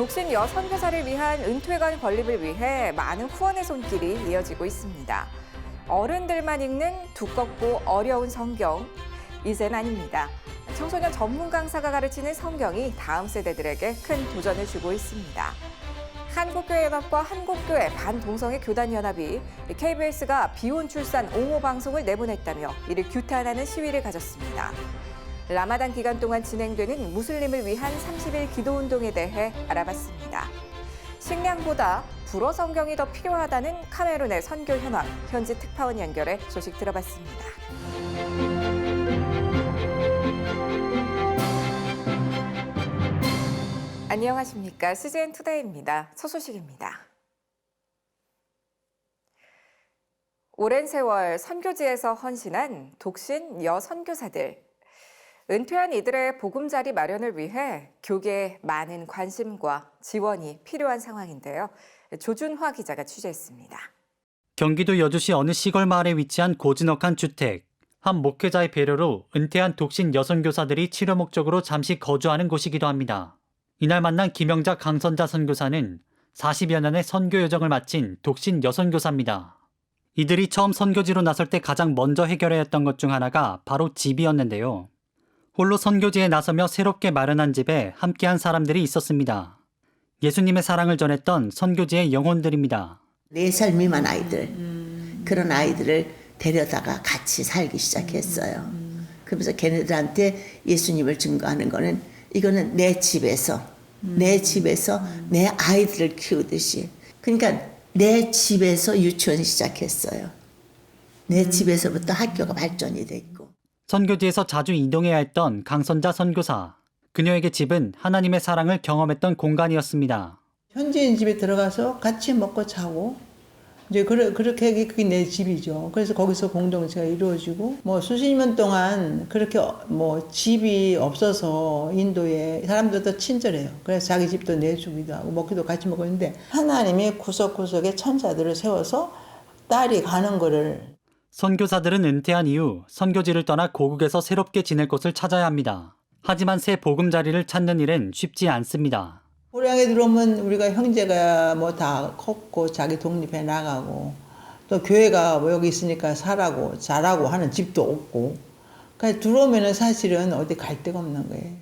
독신 여선교사를 위한 은퇴관 건립을 위해 많은 후원의 손길이 이어지고 있습니다. 어른들만 읽는 두껍고 어려운 성경, 이젠 아닙니다. 청소년 전문 강사가 가르치는 성경이 다음 세대들에게 큰 도전을 주고 있습니다. 한국교회연합과 한국교회 반동성애 교단연합이 KBS가 비혼 출산 옹호 방송을 내보냈다며 이를 규탄하는 시위를 가졌습니다. 라마단 기간 동안 진행되는 무슬림을 위한 30일 기도운동에 대해 알아봤습니다. 식량보다 불어 성경이 더 필요하다는 카메룬의 선교 현황, 현지 특파원 연결해 소식 들어봤습니다. 안녕하십니까. CGN 투데이입니다. 첫 소식입니다. 오랜 세월 선교지에서 헌신한 독신 여선교사들. 은퇴한 이들의 보금자리 마련을 위해 교계에 많은 관심과 지원이 필요한 상황인데요. 조준화 기자가 취재했습니다. 경기도 여주시 어느 시골 마을에 위치한 고즈넉한 주택. 한 목회자의 배려로 은퇴한 독신 여선교사들이 치료 목적으로 잠시 거주하는 곳이기도 합니다. 이날 만난 김영자 강선자 선교사는 40여 년의 선교 여정을 마친 독신 여선교사입니다. 이들이 처음 선교지로 나설 때 가장 먼저 해결해야 했던 것 중 하나가 바로 집이었는데요. 홀로 선교지에 나서며 새롭게 마련한 집에 함께한 사람들이 있었습니다. 예수님의 사랑을 전했던 선교지의 영혼들입니다. 4살 미만 아이들, 그런 아이들을 데려다가 같이 살기 시작했어요. 그러면서 걔네들한테 예수님을 증거하는 거는 이거는 내 집에서 내 아이들을 키우듯이, 그러니까 내 집에서 유치원 시작했어요. 내 집에서부터 학교가 발전이 됐고. 선교지에서 자주 이동해야 했던 강선자 선교사. 그녀에게 집은 하나님의 사랑을 경험했던 공간이었습니다. 현지인 집에 들어가서 같이 먹고 자고, 이제 그렇게 그게 내 집이죠. 그래서 거기서 공동체가 이루어지고, 수십 년 동안 그렇게 집이 없어서 인도에 사람들도 친절해요. 그래서 자기 집도 내주기도 하고 먹기도 같이 먹고 있는데, 하나님이 구석구석에 천사들을 세워서 딸이 가는 거를. 선교사들은 은퇴한 이후 선교지를 떠나 고국에서 새롭게 지낼 곳을 찾아야 합니다. 하지만 새 보금자리를 찾는 일은 쉽지 않습니다. 고향에 들어오면 우리가 형제가 다 컸고 자기 독립해 나가고, 또 교회가 여기 있으니까 잘하고 하는 집도 없고, 그러니까 들어오면은 사실은 어디 갈 데가 없는 거예요.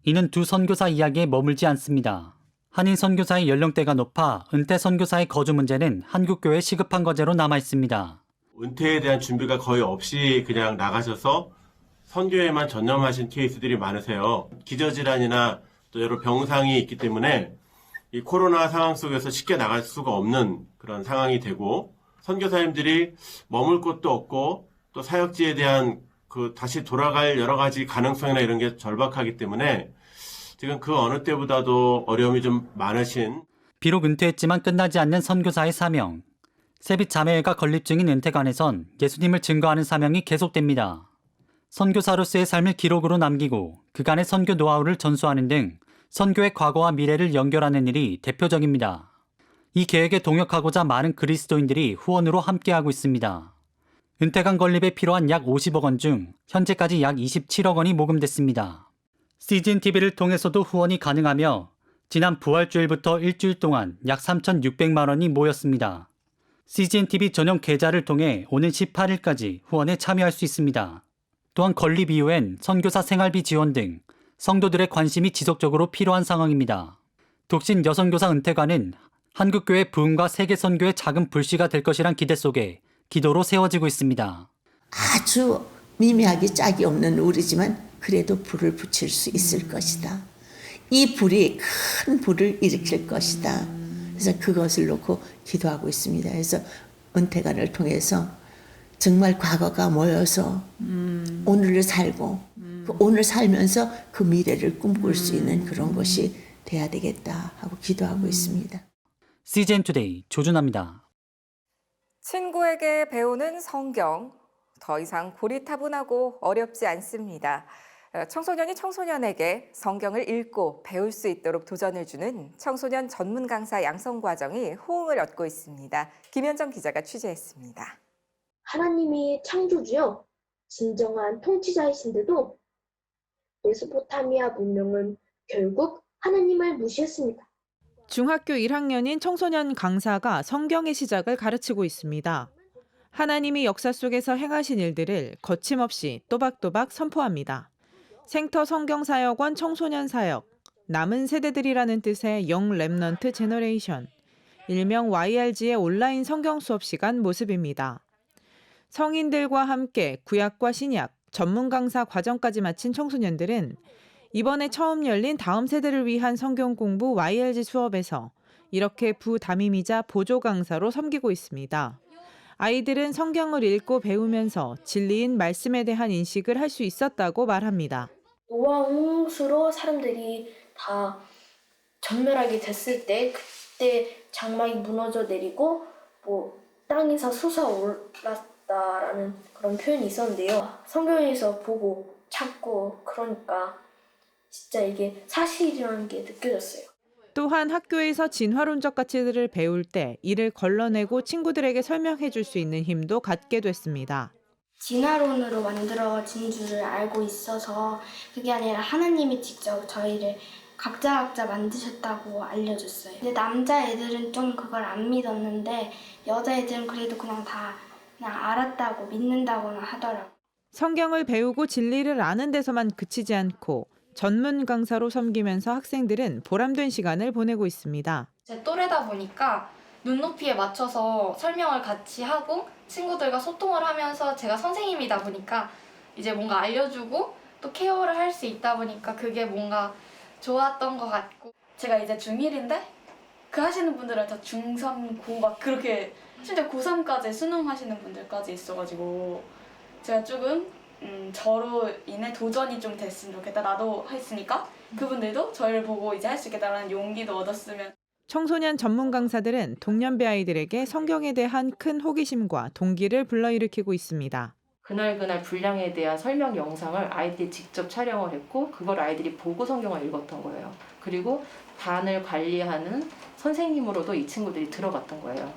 이는 두 선교사 이야기에 머물지 않습니다. 한인 선교사의 연령대가 높아 은퇴 선교사의 거주 문제는 한국교회에 시급한 과제로 남아 있습니다. 은퇴에 대한 준비가 거의 없이 그냥 나가셔서 선교에만 전념하신 케이스들이 많으세요. 기저질환이나 또 여러 병상이 있기 때문에 이 코로나 상황 속에서 쉽게 나갈 수가 없는 그런 상황이 되고, 선교사님들이 머물 곳도 없고 또 사역지에 대한 다시 돌아갈 여러 가지 가능성이나 이런 게 절박하기 때문에 지금 그 어느 때보다도 어려움이 좀 많으신. 비록 은퇴했지만 끝나지 않는 선교사의 사명. 세빛 자매회가 건립 중인 은퇴관에선 예수님을 증거하는 사명이 계속됩니다. 선교사로서의 삶을 기록으로 남기고 그간의 선교 노하우를 전수하는 등 선교의 과거와 미래를 연결하는 일이 대표적입니다. 이 계획에 동역하고자 많은 그리스도인들이 후원으로 함께하고 있습니다. 은퇴관 건립에 필요한 약 50억 원 중 현재까지 약 27억 원이 모금됐습니다. CGN TV를 통해서도 후원이 가능하며 지난 부활주일부터 일주일 동안 약 3,600만 원이 모였습니다. CGN TV 전용 계좌를 통해 오는 18일까지 후원에 참여할 수 있습니다. 또한 건립 이후엔 선교사 생활비 지원 등 성도들의 관심이 지속적으로 필요한 상황입니다. 독신 여선교사 은퇴관은 한국교회 부흥과 세계 선교의 작은 불씨가 될 것이란 기대 속에 기도로 세워지고 있습니다. 아주 미미하게 짝이 없는 우리지만 그래도 불을 붙일 수 있을 것이다. 이 불이 큰 불을 일으킬 것이다. 그래서 그것을 놓고 기도하고 있습니다. 그래서 은퇴관을 통해서 정말 과거가 모여서 오늘을 살고, 그 오늘 살면서 그 미래를 꿈꿀 수 있는 그런 것이 돼야 되겠다 하고 기도하고 있습니다. CGN 투데이 조준하입니다. 친구에게 배우는 성경, 더 이상 고리타분하고 어렵지 않습니다. 청소년이 청소년에게 성경을 읽고 배울 수 있도록 도전을 주는 청소년 전문 강사 양성 과정이 호응을 얻고 있습니다. 김현정 기자가 취재했습니다. 하나님이 창조주요, 진정한 통치자이신데도 메소포타미아 문명은 결국 하나님을 무시했습니다. 중학교 1학년인 청소년 강사가 성경의 시작을 가르치고 있습니다. 하나님이 역사 속에서 행하신 일들을 거침없이 또박또박 선포합니다. 생터 성경사역원 청소년 사역, 남은 세대들이라는 뜻의 영 랩넌트 제너레이션, 일명 YRG의 온라인 성경 수업 시간 모습입니다. 성인들과 함께 구약과 신약, 전문 강사 과정까지 마친 청소년들은 이번에 처음 열린 다음 세대를 위한 성경 공부 YRG 수업에서 이렇게 부담임이자 보조 강사로 섬기고 있습니다. 아이들은 성경을 읽고 배우면서 진리인 말씀에 대한 인식을 할 수 있었다고 말합니다. 노아 홍수로 사람들이 다 전멸하게 됐을 때 그때 장막이 무너져 내리고 땅에서 솟아올랐다라는 그런 표현이 있었는데요. 성경에서 보고 찾고 그러니까 진짜 이게 사실이라는 게 느껴졌어요. 또한 학교에서 진화론적 가치들을 배울 때 이를 걸러내고 친구들에게 설명해 줄 수 있는 힘도 갖게 됐습니다. 진화론으로 만들어진 줄 알고 있어서 그게 아니라 하나님이 직접 저희를 각자 만드셨다고 알려줬어요. 근데 남자애들은 좀 그걸 안 믿었는데 여자애들은 그래도 그냥 알았다고 믿는다고는 하더라고요. 성경을 배우고 진리를 아는 데서만 그치지 않고 전문 강사로 섬기면서 학생들은 보람된 시간을 보내고 있습니다. 제 또래다 보니까 눈높이에 맞춰서 설명을 같이 하고 친구들과 소통을 하면서 제가 선생님이다 보니까 이제 뭔가 알려주고 또 케어를 할 수 있다 보니까 그게 뭔가 좋았던 것 같고 제가 이제 중1인데 그 하시는 분들은 다 중3, 고 막 그렇게 심지어 고3까지 수능하시는 분들까지 있어가지고 제가 조금 저로 인해 도전이 좀 됐으면 좋겠다. 나도 했으니까 그분들도 저를 보고 이제 할 수 있겠다라는 용기도 얻었으면. 청소년 전문 강사들은 동년배 아이들에게 성경에 대한 큰 호기심과 동기를 불러일으키고 있습니다. 그날 분량에 대한 설명 영상을 아이들이 직접 촬영을 했고 그걸 아이들이 보고 성경을 읽었던 거예요. 그리고 반을 관리하는 선생님으로도 이 친구들이 들어갔던 거예요.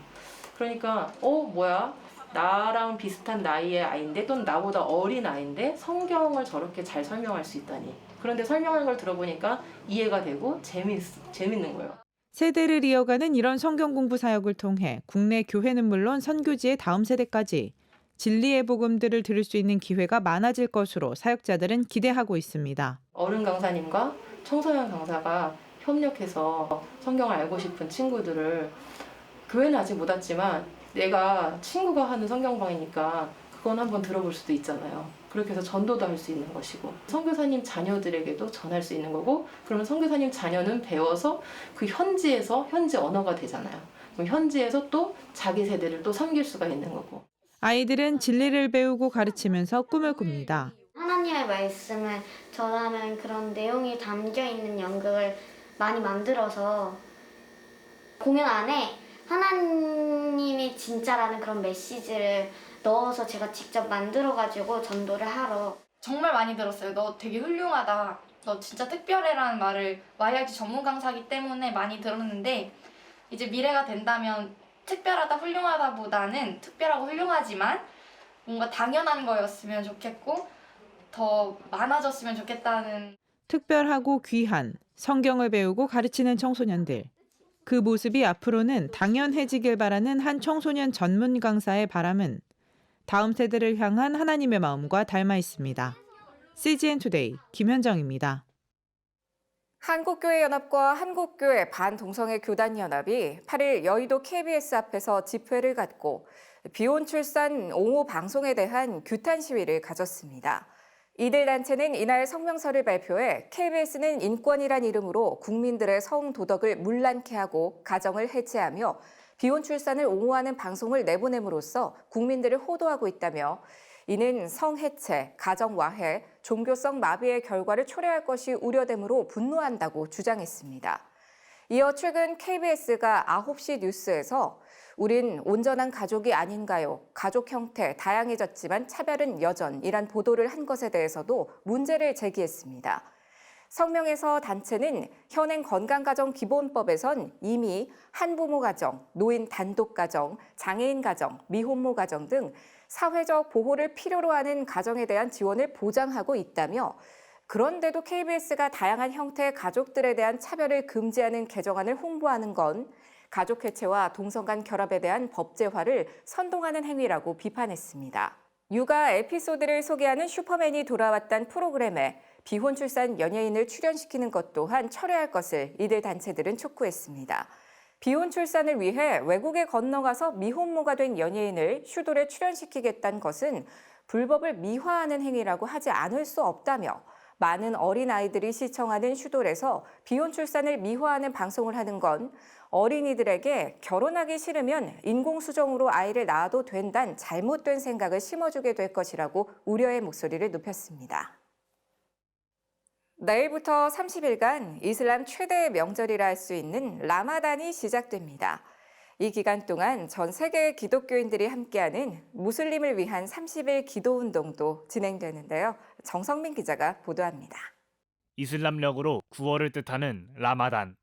그러니까 뭐야? 나랑 비슷한 나이의 아이인데 또는 나보다 어린 아이인데 성경을 저렇게 잘 설명할 수 있다니. 그런데 설명하는 걸 들어보니까 이해가 되고 재밌는 거예요. 세대를 이어가는 이런 성경 공부 사역을 통해 국내 교회는 물론 선교지의 다음 세대까지 진리의 복음들을 들을 수 있는 기회가 많아질 것으로 사역자들은 기대하고 있습니다. 어른 강사님과 청소년 강사가 협력해서 성경을 알고 싶은 친구들을 교회는 아직 못 왔지만 내가 친구가 하는 성경방이니까 그건 한번 들어볼 수도 있잖아요. 그렇게 해서 전도도 할 수 있는 것이고 선교사님 자녀들에게도 전할 수 있는 거고 그러면 선교사님 자녀는 배워서 그 현지에서 현지 언어가 되잖아요. 그럼 현지에서 또 자기 세대를 또 섬길 수가 있는 거고. 아이들은 진리를 배우고 가르치면서 꿈을 꿉니다. 하나님의 말씀을 전하는 그런 내용이 담겨 있는 연극을 많이 만들어서 공연 안에 하나님이 진짜라는 그런 메시지를 넣어서 제가 직접 만들어가지고 전도를 하러. 정말 많이 들었어요. 너 되게 훌륭하다. 너 진짜 특별해라는 말을 YRG 전문 강사이기 때문에 많이 들었는데 이제 미래가 된다면 특별하다 훌륭하다보다는 특별하고 훌륭하지만 뭔가 당연한 거였으면 좋겠고 더 많아졌으면 좋겠다는. 특별하고 귀한 성경을 배우고 가르치는 청소년들. 그 모습이 앞으로는 당연해지길 바라는 한 청소년 전문 강사의 바람은 다음 세대를 향한 하나님의 마음과 닮아 있습니다. CGN 투데이 김현정입니다. 한국교회연합과 한국교회 반동성애 교단연합이 8일 여의도 KBS 앞에서 집회를 갖고 비혼 출산 옹호 방송에 대한 규탄 시위를 가졌습니다. 이들 단체는 이날 성명서를 발표해 KBS는 인권이란 이름으로 국민들의 성도덕을 문란케 하고 가정을 해체하며 비혼 출산을 옹호하는 방송을 내보냄으로써 국민들을 호도하고 있다며 이는 성해체, 가정와해, 종교성 마비의 결과를 초래할 것이 우려되므로 분노한다고 주장했습니다. 이어 최근 KBS가 9시 뉴스에서 우린 온전한 가족이 아닌가요? 가족 형태 다양해졌지만 차별은 여전이란 보도를 한 것에 대해서도 문제를 제기했습니다. 성명에서 단체는 현행 건강가정기본법에선 이미 한부모 가정, 노인 단독 가정, 장애인 가정, 미혼모 가정 등 사회적 보호를 필요로 하는 가정에 대한 지원을 보장하고 있다며 그런데도 KBS가 다양한 형태의 가족들에 대한 차별을 금지하는 개정안을 홍보하는 건 가족 해체와 동성 간 결합에 대한 법제화를 선동하는 행위라고 비판했습니다. 육아 에피소드를 소개하는 슈퍼맨이 돌아왔다는 프로그램에 비혼 출산 연예인을 출연시키는 것 또한 철회할 것을 이들 단체들은 촉구했습니다. 비혼 출산을 위해 외국에 건너가서 미혼모가 된 연예인을 슈돌에 출연시키겠다는 것은 불법을 미화하는 행위라고 하지 않을 수 없다며 많은 어린아이들이 시청하는 슈돌에서 비혼 출산을 미화하는 방송을 하는 건 어린이들에게 결혼하기 싫으면 인공수정으로 아이를 낳아도 된다는 잘못된 생각을 심어주게 될 것이라고 우려의 목소리를 높였습니다. 내일부터 30일간 이슬람 최대의 명절이라 할 수 있는 라마단이 시작됩니다. 이 기간 동안 전 세계의 기독교인들이 함께하는 무슬림을 위한 30일 기도운동도 진행되는데요. 정성민 기자가 보도합니다. 이슬람력으로 9월을 뜻하는 라마단.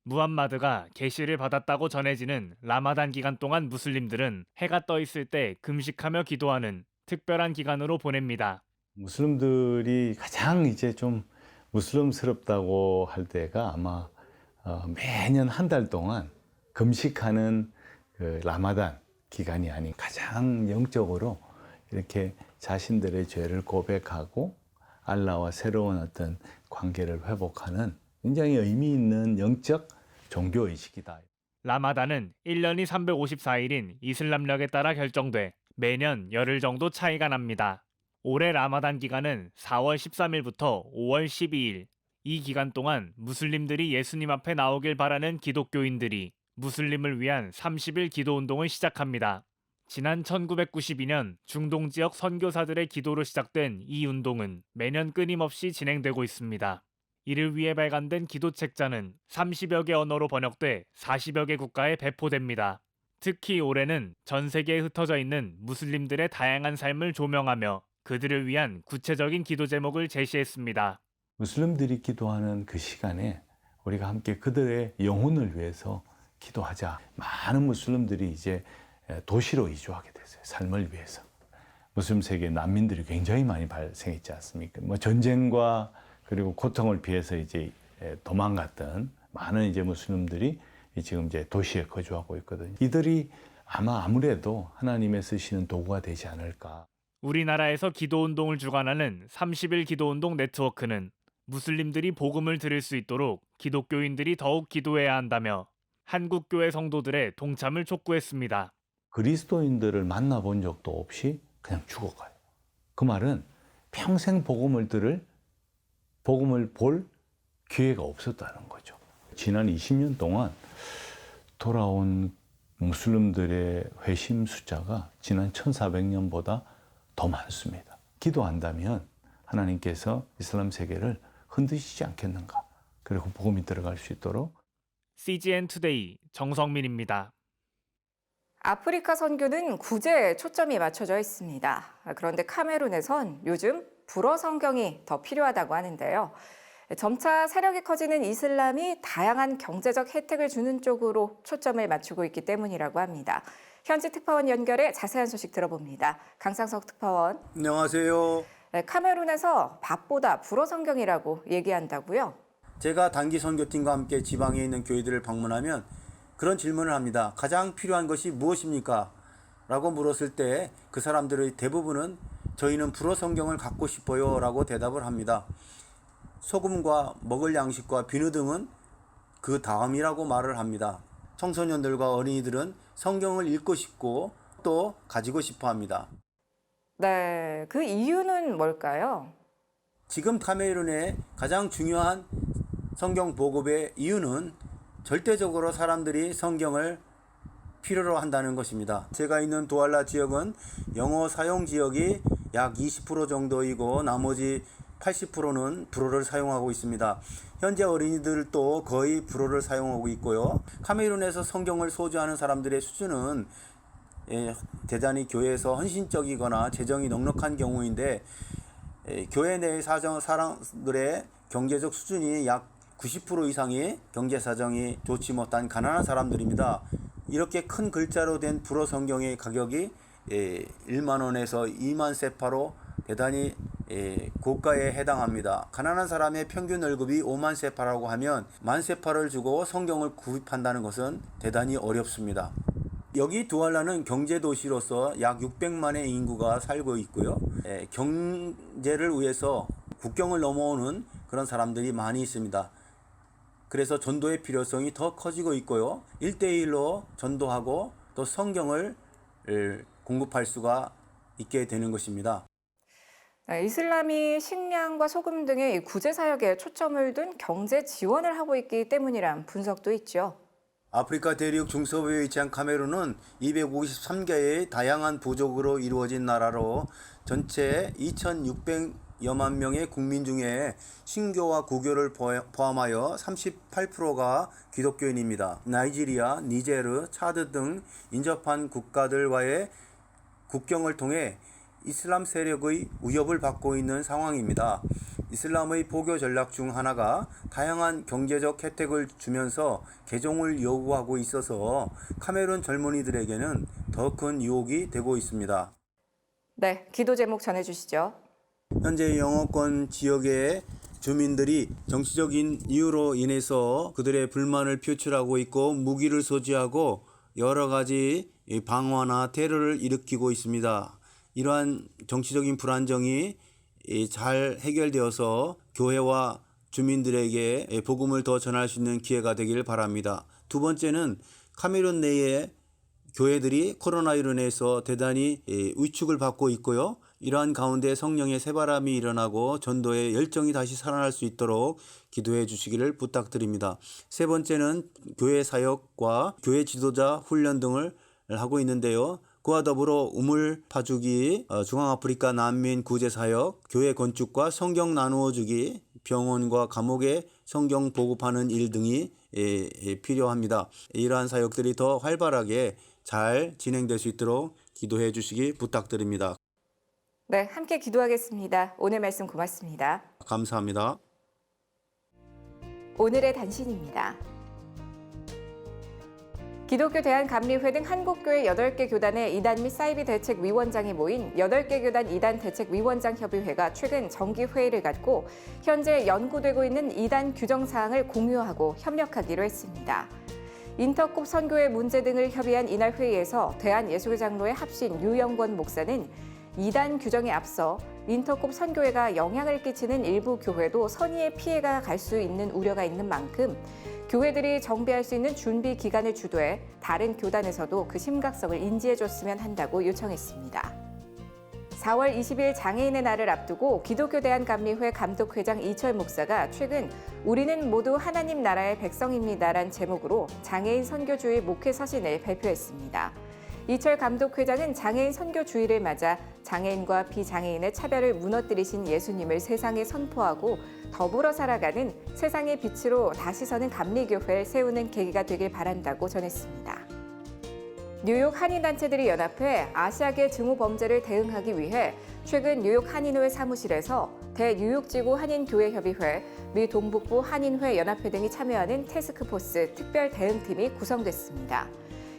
무함마드가 계시를 받았다고 전해지는 라마단 기간 동안 무슬림들은 해가 떠 있을 때 금식하며 기도하는 특별한 기간으로 보냅니다. 무슬림들이 가장 이제 좀 무슬림스럽다고 할 때가 아마 매년 한 달 동안 금식하는 그 라마단 기간이 아닌 가장 영적으로 이렇게 자신들의 죄를 고백하고 알라와 새로운 어떤 관계를 회복하는 굉장히 의미 있는 영적 종교의식이다. 라마단은 1년이 354일인 이슬람력에 따라 결정돼 매년 열흘 정도 차이가 납니다. 올해 라마단 기간은 4월 13일부터 5월 12일. 이 기간 동안 무슬림들이 예수님 앞에 나오길 바라는 기독교인들이 무슬림을 위한 30일 기도운동을 시작합니다. 지난 1992년 중동 지역 선교사들의 기도로 시작된 이 운동은 매년 끊임없이 진행되고 있습니다. 이를 위해 발간된 기도책자는 30여 개 언어로 번역돼 40여 개 국가에 배포됩니다. 특히 올해는 전 세계에 흩어져 있는 무슬림들의 다양한 삶을 조명하며 그들을 위한 구체적인 기도 제목을 제시했습니다. 무슬림들이 기도하는 그 시간에 우리가 함께 그들의 영혼을 위해서 기도하자. 많은 무슬림들이 이제 도시로 이주하게 됐어요. 삶을 위해서. 무슬림 세계에 난민들이 굉장히 많이 발생했지 않습니까? 뭐 전쟁과 그리고 고통을 피해서 이제 도망갔던 많은 이제 무슬림들이 지금 이제 도시에 거주하고 있거든요. 이들이 아무래도 하나님의 쓰시는 도구가 되지 않을까. 우리나라에서 기도운동을 주관하는 30일 기도운동 네트워크는 무슬림들이 복음을 들을 수 있도록 기독교인들이 더욱 기도해야 한다며 한국교회 성도들의 동참을 촉구했습니다. 그리스도인들을 만나본 적도 없이 그냥 죽어가요. 그 말은 평생 복음을 볼 기회가 없었다는 거죠. 지난 20년 동안 돌아온 무슬림들의 회심 숫자가 지난 1400년보다 더 많습니다. 기도한다면 하나님께서 이슬람 세계를 흔드시지 않겠는가. 그리고 복음이 들어갈 수 있도록. CGN 투데이 정성민입니다. 아프리카 선교는 구제에 초점이 맞춰져 있습니다. 그런데 카메룬에선 요즘 불어 성경이 더 필요하다고 하는데요. 점차 세력이 커지는 이슬람이 다양한 경제적 혜택을 주는 쪽으로 초점을 맞추고 있기 때문이라고 합니다. 현지 특파원 연결해 자세한 소식 들어봅니다. 강상석 특파원. 안녕하세요. 카메룬에서 밥보다 불어 성경이라고 얘기한다고요? 제가 단기 선교팀과 함께 지방에 있는 교회들을 방문하면 그런 질문을 합니다. 가장 필요한 것이 무엇입니까? 라고 물었을 때 그 사람들의 대부분은 저희는 불어 성경을 갖고 싶어요 라고 대답을 합니다. 소금과 먹을 양식과 비누 등은 그 다음이라고 말을 합니다. 청소년들과 어린이들은 성경을 읽고 싶고 또 가지고 싶어 합니다. 네, 그 이유는 뭘까요? 지금 카메룬의 가장 중요한 성경 보급의 이유는 절대적으로 사람들이 성경을 필요로 한다는 것입니다. 제가 있는 두알라 지역은 영어 사용 지역이 약 20% 정도이고 나머지 80%는 불어를 사용하고 있습니다. 현재 어린이들도 거의 불어를 사용하고 있고요. 카메룬에서 성경을 소지하는 사람들의 수준은 대단히 교회에서 헌신적이거나 재정이 넉넉한 경우인데 교회 내 사람들의 경제적 수준이 약 90% 이상이 경제 사정이 좋지 못한 가난한 사람들입니다. 이렇게 큰 글자로 된 불어 성경의 가격이 1만 원에서 2만 세파로 대단히 고가에 해당합니다. 가난한 사람의 평균 월급이 5만 세파라고 하면 만 세파를 주고 성경을 구입한다는 것은 대단히 어렵습니다. 여기 두알라는 경제도시로서 약 600만의 인구가 살고 있고요. 경제를 위해서 국경을 넘어오는 그런 사람들이 많이 있습니다. 그래서 전도의 필요성이 더 커지고 있고요. 1대1로 전도하고 또 성경을 공급할 수가 있게 되는 것입니다. 이슬람이 식량과 소금 등의 구제 사역에 초점을 둔 경제 지원을 하고 있기 때문이란 분석도 있죠. 아프리카 대륙 중서부에 위치한 카메룬은 253개의 다양한 부족으로 이루어진 나라로 전체 2,600여만 명의 국민 중에 신교와 구교를 포함하여 38%가 기독교인입니다. 나이지리아, 니제르, 차드 등 인접한 국가들과의 국경을 통해 이슬람 세력의 위협을 받고 있는 상황입니다. 이슬람의 포교 전략 중 하나가 다양한 경제적 혜택을 주면서 개종을 요구하고 있어서 카메룬 젊은이들에게는 더 큰 유혹이 되고 있습니다. 네, 기도 제목 전해주시죠. 현재 영어권 지역의 주민들이 정치적인 이유로 인해서 그들의 불만을 표출하고 있고 무기를 소지하고 여러 가지 방화나 테러를 일으키고 있습니다. 이러한 정치적인 불안정이 잘 해결되어서 교회와 주민들에게 복음을 더 전할 수 있는 기회가 되길 바랍니다. 두 번째는 카메룬 내의 교회들이 코로나로 인해서 대단히 위축을 받고 있고요. 이러한 가운데 성령의 새바람이 일어나고 전도의 열정이 다시 살아날 수 있도록 기도해 주시기를 부탁드립니다. 세 번째는 교회 사역과 교회 지도자 훈련 등을 하고 있는데요. 그와 더불어 우물 파주기, 중앙아프리카 난민 구제 사역, 교회 건축과 성경 나누어 주기, 병원과 감옥에 성경 보급하는 일 등이 필요합니다. 이러한 사역들이 더 활발하게 잘 진행될 수 있도록 기도해 주시기 부탁드립니다. 네, 함께 기도하겠습니다. 오늘 말씀 고맙습니다. 감사합니다. 오늘의 단신입니다. 기독교 대한감리회 등 한국교회 8개 교단의 이단 및 사이비 대책위원장이 모인 8개 교단 이단 대책위원장 협의회가 최근 정기회의를 갖고 현재 연구되고 있는 이단 규정 사항을 공유하고 협력하기로 했습니다. 인터콥 선교의 문제 등을 협의한 이날 회의에서 대한예수교 장로의 합신 유영권 목사는 이단 규정에 앞서 인터콥 선교회가 영향을 끼치는 일부 교회도 선의의 피해가 갈 수 있는 우려가 있는 만큼 교회들이 정비할 수 있는 준비 기간을 주도해 다른 교단에서도 그 심각성을 인지해줬으면 한다고 요청했습니다. 4월 20일 장애인의 날을 앞두고 기독교 대한감리회 감독회장 이철 목사가 최근 우리는 모두 하나님 나라의 백성입니다란 제목으로 장애인 선교주의 목회 서신을 발표했습니다. 이철 감독회장은 장애인 선교주의를 맞아 장애인과 비장애인의 차별을 무너뜨리신 예수님을 세상에 선포하고 더불어 살아가는 세상의 빛으로 다시 서는 감리교회를 세우는 계기가 되길 바란다고 전했습니다. 뉴욕 한인단체들이 연합해 아시아계 증오범죄를 대응하기 위해 최근 뉴욕 한인회 사무실에서 대뉴욕지구 한인교회협의회, 미 동북부 한인회 연합회 등이 참여하는 태스크포스 특별 대응팀이 구성됐습니다.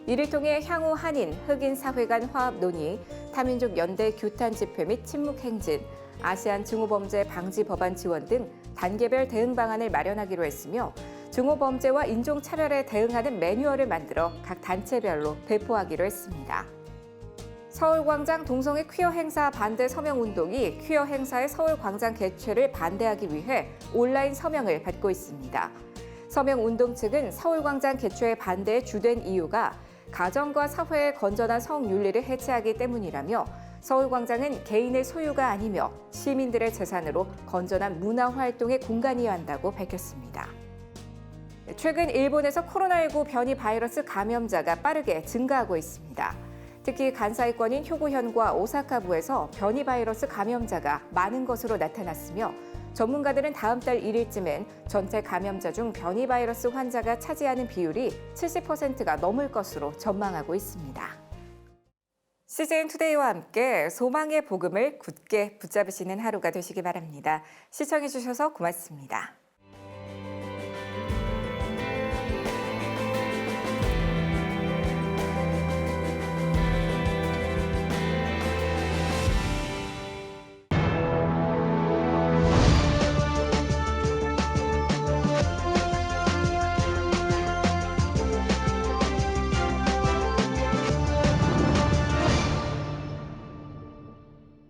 이를 통해 향후 한인, 흑인 사회 간 화합 논의, 타민족 연대 규탄 집회 및 침묵 행진, 아시안 증오범죄 방지 법안 지원 등 단계별 대응 방안을 마련하기로 했으며 증오범죄와 인종차별에 대응하는 매뉴얼을 만들어 각 단체별로 배포하기로 했습니다. 서울광장 동성애 퀴어 행사 반대 서명운동이 퀴어 행사의 서울광장 개최를 반대하기 위해 온라인 서명을 받고 있습니다. 서명운동 측은 서울광장 개최에 반대에 주된 이유가 가정과 사회의 건전한 성윤리를 해체하기 때문이라며 서울광장은 개인의 소유가 아니며 시민들의 재산으로 건전한 문화활동의 공간이어야 한다고 밝혔습니다. 최근 일본에서 코로나19 변이 바이러스 감염자가 빠르게 증가하고 있습니다. 특히 간사이권인 효구현과 오사카부에서 변이 바이러스 감염자가 많은 것으로 나타났으며 전문가들은 다음 달 1일쯤엔 전체 감염자 중 변이 바이러스 환자가 차지하는 비율이 70%가 넘을 것으로 전망하고 있습니다. CGN 투데이와 함께 소망의 복음을 굳게 붙잡으시는 하루가 되시기 바랍니다. 시청해주셔서 고맙습니다.